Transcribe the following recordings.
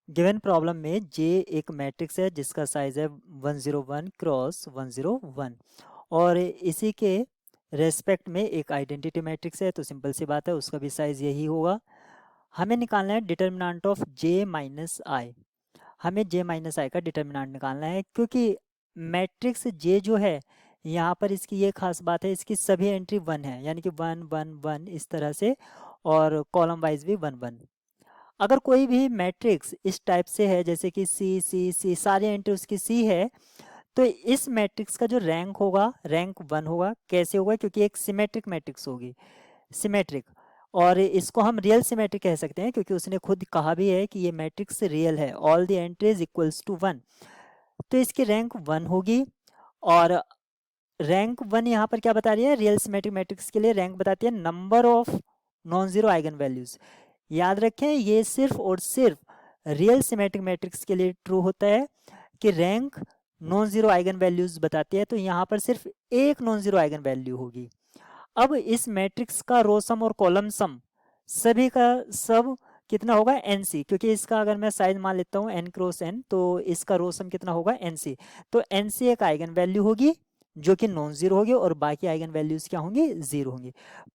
Given problem में जे एक matrix है जिसका साइज है 101 क्रॉस 101 और इसी के रेस्पेक्ट में एक आइडेंटिटी मैट्रिक्स है, तो सिंपल सी बात है उसका भी साइज यही होगा। हमें निकालना है डिटर्मिनेंट ऑफ जे माइनस आई। हमें जे माइनस आई का डिटर्मिनेंट निकालना है क्योंकि मैट्रिक्स जे जो है यहाँ पर इसकी ये खास बात है, इसकी सभी एंट्री वन है, यानी कि वन वन वन इस तरह से, और कॉलम वाइज भी वन वन। अगर कोई भी मैट्रिक्स इस टाइप से है जैसे कि सी सी सी, सारी एंट्री उसकी सी है, तो इस मैट्रिक्स का जो रैंक होगा रैंक वन होगा। कैसे होगा? क्योंकि एक सिमेट्रिक मैट्रिक्स होगी, सिमेट्रिक। और इसको हम रियल सिमेट्रिक कह सकते हैं क्योंकि उसने खुद कहा भी है कि ये मैट्रिक्स रियल है, all the entries equals to one. तो इसकी रैंक वन होगी। और रैंक वन यहाँ पर क्या बता रही है? रियल सिमेट्रिक मैट्रिक्स के लिए रैंक बताती है number of non zero eigen values. याद रखें ये सिर्फ और सिर्फ रियल सिमेट्रिक मैट्रिक्स के लिए ट्रू होता है कि rank non zero eigen values बताती है, तो यहाँ पर सिर्फ एक नॉन जीरो आइगन वैल्यू होगी। अब इस मैट्रिक्स का रो सम और कॉलम सम सभी का सब कितना होगा? एनसी, क्योंकि इसका अगर मैं साइज मान लेता हूँ एन क्रॉस एन, तो इसका रो सम कितना होगा? एनसी। तो एनसी एक आइगन वैल्यू होगी जो कि नॉन जीरो होगी और बाकी आइगन वैल्यूज क्या होंगी? जीरो होंगी।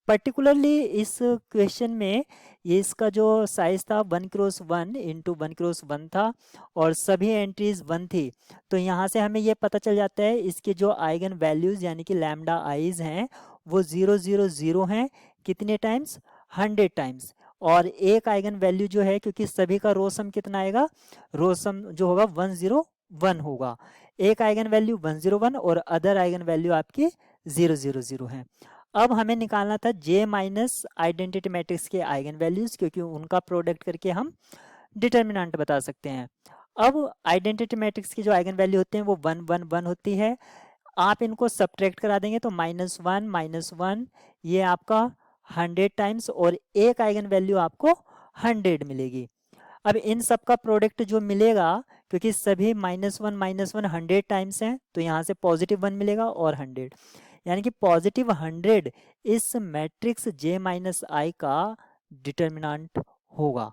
पर्टिकुलरली इस क्वेश्चन में ये इसका जो साइज था 1 क्रॉस 1 इंटू 1 क्रॉस 1 था और सभी एंट्रीज वन थी। तो यहाँ से हमें ये पता चल जाता है इसके जो आइगन वैल्यूज यानी कि लैम्डा आइज हैं वो 0 0 0 हैं। कितने टाइम्स? 100 टाइम्स। और एक आइगन वैल्यू जो है, क्योंकि सभी का रो सम कितना आएगा? रो सम जो होगा 101 होगा। एक आइगन वैल्यू 101 और अदर आइगन वैल्यू आपकी 0 0 0 है। अब हमें निकालना था जे माइनस आइडेंटिटी मैट्रिक्स के आइगन वैल्यूज, क्योंकि उनका प्रोडक्ट करके हम डिटर्मिनेंट बता सकते हैं। अब आइडेंटिटी मैट्रिक्स की जो आइगन वैल्यू होते हैं वो 1 1 1 होती है। आप इनको सब्ट्रैक्ट करा देंगे तो -1 ये आपका 100 टाइम्स और एक आइगन वैल्यू आपको 100 मिलेगी। अब इन सब का प्रोडक्ट जो मिलेगा, क्योंकि सभी -1 100 टाइम्स हैं, तो यहाँ से +1 मिलेगा और 100, यानी कि +100 इस मैट्रिक्स जे माइनस आई का डिटर्मिनेंट होगा।